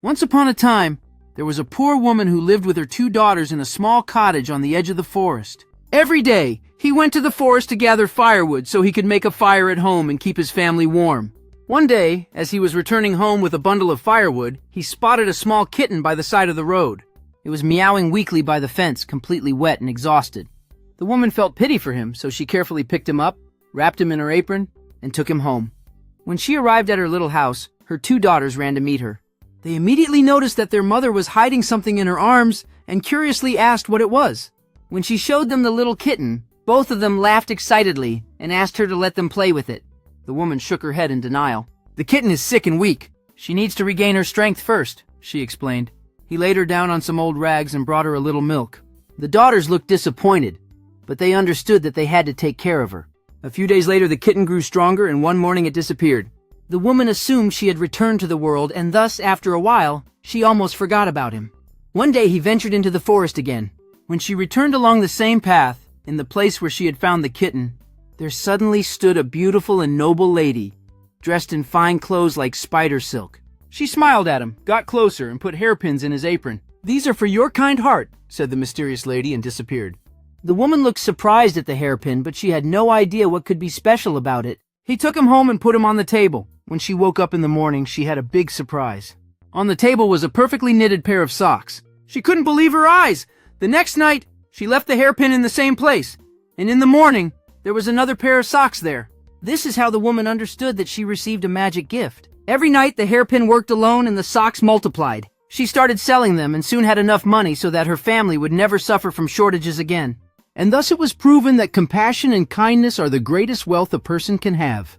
Once upon a time, there was a poor woman who lived with her 2 daughters in a small cottage on the edge of the forest. Every day, he went to the forest to gather firewood so he could make a fire at home and keep his family warm. One day, as he was returning home with a bundle of firewood, he spotted a small kitten by the side of the road. It was meowing weakly by the fence, completely wet and exhausted. The woman felt pity for him, so she carefully picked him up, wrapped him in her apron, and took him home. When she arrived at her little house, her 2 daughters ran to meet her. They immediately noticed that their mother was hiding something in her arms and curiously asked what it was. When she showed them the little kitten, both of them laughed excitedly and asked her to let them play with it. The woman shook her head in denial. "The kitten is sick and weak. She needs to regain her strength first," she explained. He laid her down on some old rags and brought her a little milk. The daughters looked disappointed, but they understood that they had to take care of her. A few days later, the kitten grew stronger, and one morning it disappeared. The woman assumed she had returned to the world, and thus, after a while, she almost forgot about him. One day he ventured into the forest again. When she returned along the same path, in the place where she had found the kitten, there suddenly stood a beautiful and noble lady, dressed in fine clothes like spider silk. She smiled at him, got closer, and put hairpins in his apron. "These are for your kind heart," said the mysterious lady, and disappeared. The woman looked surprised at the hairpin, but she had no idea what could be special about it. He took him home and put him on the table. When she woke up in the morning, she had a big surprise. On the table was a perfectly knitted pair of socks. She couldn't believe her eyes. The next night, she left the hairpin in the same place, and in the morning, there was another pair of socks there. This is how the woman understood that she received a magic gift. Every night, the hairpin worked alone and the socks multiplied. She started selling them and soon had enough money so that her family would never suffer from shortages again. And thus it was proven that compassion and kindness are the greatest wealth a person can have.